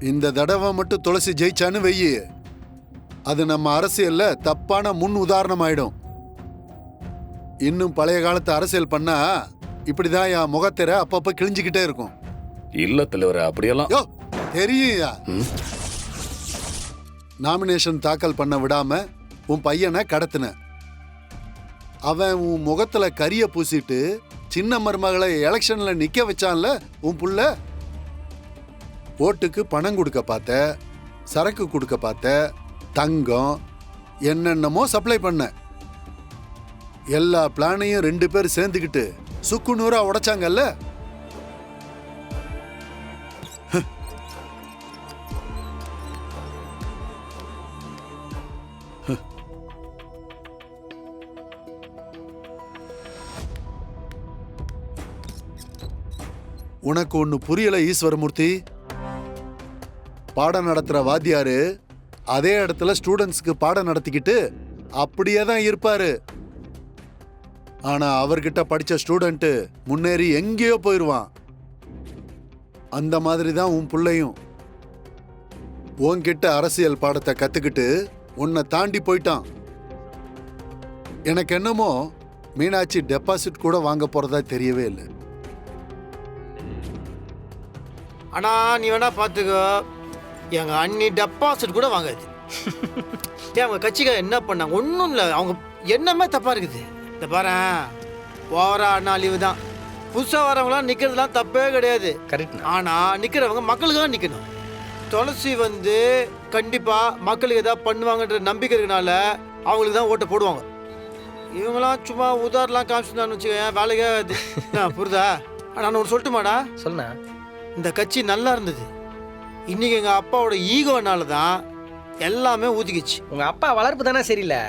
இந்த தடவை மட்டும் துளசி ஜெயிச்சான்னு வெயி, அது நம்ம அரசியல்ல தப்பான முன் உதாரணம் ஆயிடும். இன்னும் பழைய காலத்து அரசியல் பண்ணா இப்படிதான் என் முகத்திர அப்பப்ப கிழிஞ்சுக்கிட்டே இருக்கும். இல்ல தலைவர, அப்படியெல்லாம் யோ தெரியுயா. நாமினேஷன் தாக்கல் பண்ண விடாம உன் பையனை கடத்தின. அவன் உன் முகத்துல கரிய பூசிட்டு சின்ன மருமகளை எலெக்ஷன்ல நிக்க வச்சான்ல உன் புள்ள. ஓட்டுக்கு பணம் கொடுக்க பார்த்த, சரக்கு கொடுக்க பார்த்த, தங்கம் என்னென்னமோ சப்ளை பண்ண. எல்லா பிளானையும் 2 பேர் சேர்ந்துக்கிட்டு சுக்கு நூறா உடைச்சாங்கல்ல. உனக்கு ஒண்ணு புரியல ஈஸ்வரமூர்த்தி. பாடம் நடத்துற வாத்தியாரு அதே இடத்துல ஸ்டூடெண்ட்ஸ்க்கு பாடம் நடத்திக்கிட்டு அப்படியே தான் இருப்பாரு. ஆனா அவர்கிட்ட படிச்ச ஸ்டூடெண்ட் முன்னேறி எங்கேயோ போயிருவான். அந்த மாதிரி தான் உன் பிள்ளையும் உன்கிட்ட அரசியல் பாடத்தை கத்துக்கிட்டு உன்னை தாண்டி போயிட்டான். எனக்கு என்னமோ மீனாட்சி டெபாசிட் கூட வாங்க போறதா தெரியவே இல்லை. ஆனா நீ வேணா பாத்துக்கோ, எங்க அண்ணி டெபாசிட் கூட வாங்காது. அவங்க கட்சிக்காக என்ன பண்ணாங்க? ஒன்றும் இல்லை, அவங்க என்னமே தப்பா இருக்குது. இந்த பாரு, ஓவரா அண்ணா லீவு தான். புதுசாக வரவங்களாம் நிற்கிறதுலாம் தப்பே கிடையாது. கரெக்ட். ஆனால் நிற்கிறவங்க மக்களுக்காக நிற்கணும். துளசி வந்து கண்டிப்பாக மக்களுக்கு எதாவது பண்ணுவாங்கன்ற நம்பிக்கை இருக்கனால அவங்களுக்கு தான் ஓட்டை போடுவாங்க. இவங்களாம் சும்மா உதாரணம் காமிச்சுதான்னு வச்சுக்கோங்க, வேலைக்கே அது புரியுதா? நான் ஒன்று சொல்லட்டுமாடா? சொன்ன இந்த கட்சி நல்லா இருந்தது. இன்னைக்கு எங்கள் அப்பாவோட ஈகோனால தான் எல்லாமே ஊதிக்கிச்சு. உங்க அப்பா வளர்ப்பு தானே சரியில்லை.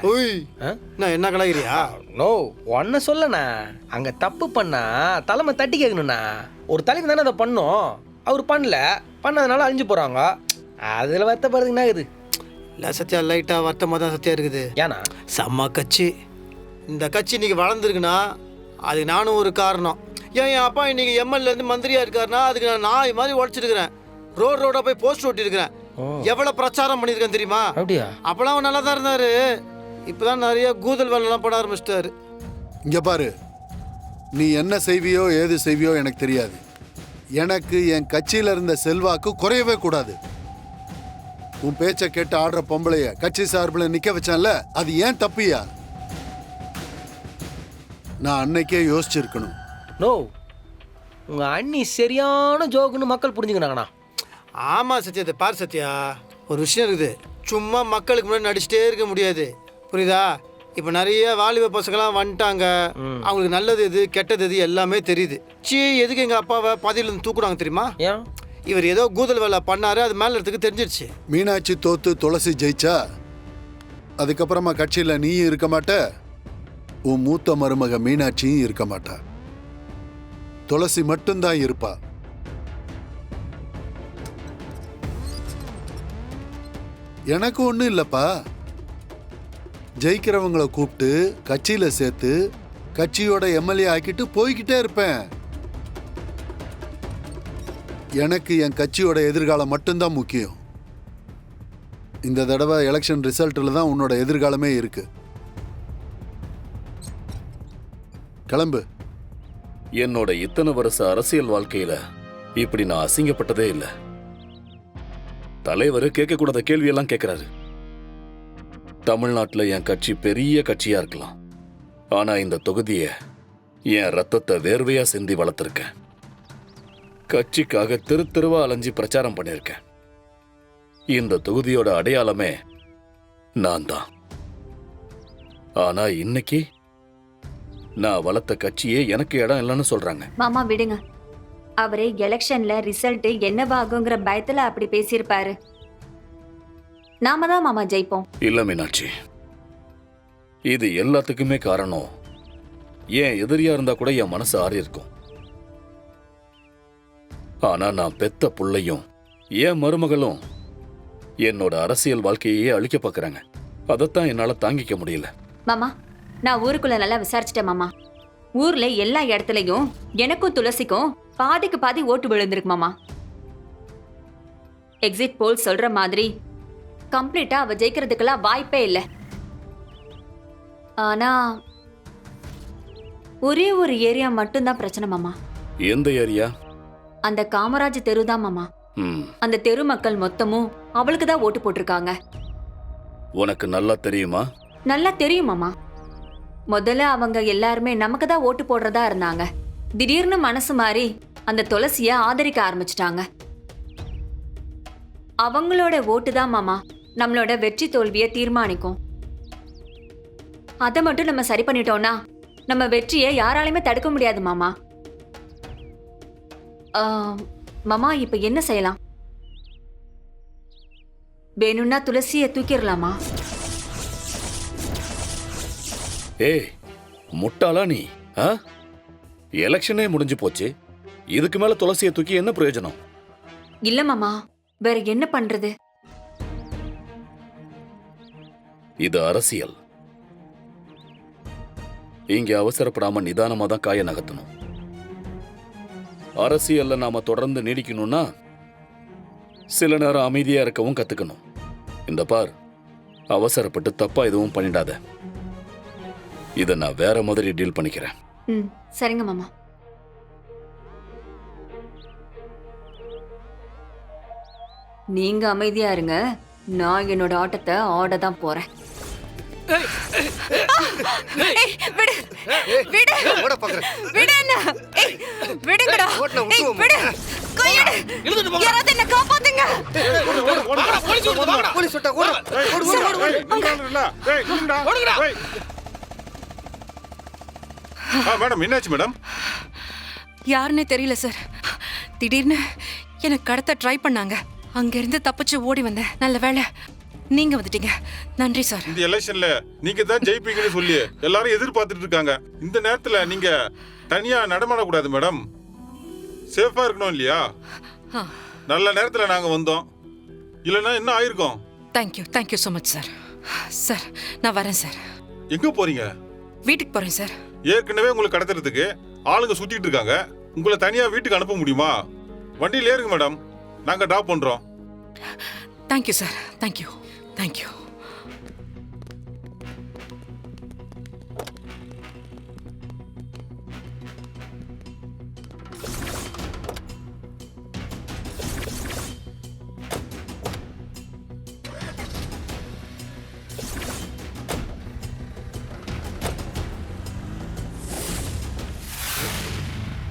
நான் என்ன கலாகிறியா? நோ, ஒன்ன சொல்லண்ணா, அங்க தப்பு பண்ணா தலைமை தட்டி கேட்கணும்ண்ணா. ஒரு தலைமை தானே அதை பண்ணும், அவர் பண்ணல, பண்ணதுனால அழிஞ்சு போறாங்க. அதுல வருத்தப்படுறதுன்னா இது இல்லை சத்யா, லைட்டா வருத்தமாக தான் சத்யா இருக்குது. ஏன்னா செம்ம கட்சி. இந்த கட்சி இன்னைக்கு வளர்ந்துருக்குன்னா அதுக்கு நானும் ஒரு காரணம். ஏன் என் அப்பா இன்னைக்கு எம்எல்ஏ மந்திரியா இருக்காருன்னா அதுக்கு நான் நாய் மாதிரி உழைச்சிருக்கிறேன். ரோடா போய் போஸ்ட் ஓட்டிருக்கிறேன். எவ்வளவு பிரச்சாரம் பண்ணியிருக்கேன் தெரியுமா? அப்படியா? அப்பெல்லாம் நல்லா தான் இருந்தாரு. இப்பதான் நிறைய கூதல் வேலைலாம் போட ஆரம்பிச்சிட்டாரு. இங்க பாரு, நீ என்ன செய்வியோ ஏது செய்வியோ எனக்கு தெரியாது. எனக்கு என் கட்சியில இருந்த செல்வாக்கு குறையவே கூடாது. உன் பேச்சை கேட்டு ஆடுற பொம்பளைய கட்சி சார்பில் நிக்க வச்சான்ல, அது ஏன் தப்பியா? நான் அன்னைக்கே யோசிச்சிருக்கணும். நோ, உங்க அண்ணி சரியான ஜோக்குன்னு மக்கள் புரிஞ்சுக்கிறாங்கண்ணா. ஆமாம் சத்யா, இதை பார் சத்யா, ஒரு விஷயம் இருக்குது. சும்மா மக்களுக்கு முன்னாடி நடிச்சிட்டே இருக்க முடியாது, புரியுதா? இப்போ நிறைய வாலிப பசங்களாம் வந்துட்டாங்க. அவங்களுக்கு நல்லது எது கெட்டது எது எல்லாமே தெரியுது. எதுக்கு எங்கள் அப்பாவை பதவியிலேருந்து தூக்குறாங்க தெரியுமா? ஏன்? இவர் ஏதோ கூதல் வேலை பண்ணாரு, அது மேலே இடத்துக்கு தெரிஞ்சிடுச்சு. மீனாட்சி தோத்து துளசி ஜெயிச்சா அதுக்கப்புறமா கட்சியில் நீயும் இருக்க மாட்ட, உன் மூத்த மருமக மீனாட்சியும் இருக்க மாட்டா. துளசி மட்டும்தான் இருப்பா. எனக்கு ஒன்றும் இல்லைப்பா. ஜெயிக்கிறவங்களை கூப்பிட்டு கட்சியில் சேர்த்து கட்சியோட எம்எல்ஏ ஆக்கிட்டு போய்கிட்டே இருப்பேன். எனக்கு என் கட்சியோட எதிர்காலம் மட்டும்தான் முக்கியம். இந்த தடவை எலெக்ஷன் ரிசல்ட்டில் தான் உன்னோட எதிர்காலமே இருக்கு. கிளம்பு. என்னோட இத்தனை வருஷ அரசியல் வாழ்க்கையில இப்படி நான் அசிங்கப்பட்டதே இல்லை. தலைவர் கேட்கக்கூடாத கேள்வியெல்லாம் கேட்கிறாரு. தமிழ்நாட்டில் என் கட்சி பெரிய கட்சியா இருக்கலாம், ஆனா இந்த தொகுதியை என் ரத்தத்தை வேர்வையா சிந்தி வளர்த்துருக்கேன். கட்சிக்காக தெரு தெருவா அலைஞ்சி பிரச்சாரம் பண்ணியிருக்கேன். இந்த தொகுதியோட அடையாளமே நான் தான். ஆனா இன்னைக்கு நான் வளர்த்த கட்சியே எனக்கு இடம் இல்லைன்னு சொல்றாங்க. மாமா விடுங்க, அவரே எலெக்ஷன்ல ரிசல்ட் என்னவாகுங்கிற பயத்துல அப்படி பேசியிருப்பாரு. நாம தான் மாமா ஜெயிப்போம். இல்ல மீனாட்சி, இது எல்லாத்துக்குமே காரணம் ஏன் எதிரியா இருந்தா கூட என் மனசு ஆறி இருக்கும். ஆனா நான் பெத்த புள்ளையும் என் மருமகளும் என்னோட அரசியல் வாழ்க்கையே அழிக்க பாக்குறாங்க. அதைத்தான் என்னால தாங்கிக்க முடியல. மாமா, நான் ஊருக்குள்ள நல்லா விசாரிச்சிட்டேன் மாமா. ஊர்ல எல்லா இடத்துலயும் எனக்கும் துளசிக்கும் பாதிக்கு பாதி ஓட்டு விழுந்திருக்கு மாமா. எக்ஸிட் போல் சொல்ற மாதிரி கம்ப்ளீட்டா அவ ஜெயிக்கிறதுக்கெல்லாம் வாய்ப்பே இல்லை. ஆனா ஒரே ஒரு ஏரியா மட்டும்தான் பிரச்சனை மாமா. எந்த ஏரியா? அந்த காமராஜ் தெரு தான் மாமா. அந்த தெரு மக்கள் மொத்தமும் அவளுக்கு தான் ஓட்டு போட்டிருக்காங்க. உனக்கு நல்லா தெரியுமா? நல்லா தெரியும் மாமா. முதல்ல அவங்க எல்லாருமே நமக்கு தான் ஓட்டு போடுறதா இருந்தாங்க. திடீர்னு மனசு மாறி அந்த துளசிய ஆதரிக்க ஆரம்பிச்சிட்டாங்க. அவங்களோட ஓட்டு தான் மாமா நம்மளோட வெற்றி தோல்வியை தீர்மானிக்கும். அதை மட்டும் நம்ம சரி பண்ணிட்டோம்னா நம்ம வெற்றியை யாராலையுமே தடுக்க முடியாது மாமா. மாமா இப்ப என்ன செய்யலாம்? வேணும்னா துளசியை தூக்கிடலாமா? ஏய் முட்டாளா நீ? எலெக்ஷனே முடிஞ்சு போச்சு, இதுக்கு மேல துளசியை தூக்கி என்ன பிரயோஜனம்? இல்ல மாமா, வேற என்ன பண்றது? இது அரசியல். இங்க அவசரப்படாம நிதானமா தான் காய நகர்த்தணும். அரசியல்ல நாம தொடர்ந்து நீடிக்கணும்னா சில நேரம் அமைதியா இருக்கவும் கத்துக்கணும். இந்த பார், அவசரப்பட்டு தப்பா எதுவும் பண்ணிடாத. இதை நான் வேற மாதிரி டீல் பண்ணிக்கிறேன். சரிங்க மாமா. நீங்க அமைதியா இருங்க, நான் என்னோட ஆட்டத்தை ஆட தான் போறேன். மேடம் என்னாச்சு மேடம்? யாருன்னே தெரியல சார். திடீர்னு எனக்கு கடத்த ட்ரை பண்ணாங்க. அங்கிருந்து தப்பிச்சு ஓடி வந்தேன். நல்ல வேளை நீங்க வந்துட்டீங்க. நன்றி சார். இந்த எலெக்ஷன்ல நீங்க தான் ஜெயிப்பீங்கன்னு சொல்லி எல்லாரும் எதிர்பார்த்துட்டு இருக்காங்க. இந்த நேரத்துல நீங்க தனியா நடமாடக்கூடாது மேடம். சேஃபா இருக்கணும் இல்லையா? நல்ல நேரத்துல நாங்க வந்தோம், இல்லைன்னா என்ன ஆயிருக்கும்? Thank you so much sir. Sir நான் வரேன் சார். எங்க போறீங்க? வீட்டுக்கு போறேன் சார். ஏற்கனவே உங்களை கடத்துறதுக்கு ஆளுங்க சுத்திட்டு இருக்காங்க. உங்களை தனியா வீட்டுக்கு அனுப்ப முடியுமா? வண்டியில ஏறுங்க மேடம், நாங்க டிராப் பண்றோம். Thank you sir. தேங்க்யூ.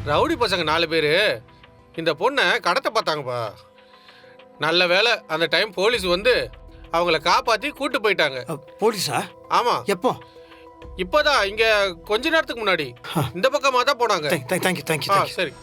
ரவுடி பசங்க 4 பேர் இந்த பொண்ணை கடத்த பார்த்தாங்கப்பா. நல்ல வேலை அந்த டைம் போலீஸ் வந்து அவங்கள காப்பாற்றி கூட்டு போயிட்டாங்க. போலீஸா? ஆமாம். எப்போ? இப்போதான், இங்கே கொஞ்ச நேரத்துக்கு முன்னாடி. இந்த பக்கமாக தான் போனாங்க. தேங்க்யூ. சரி.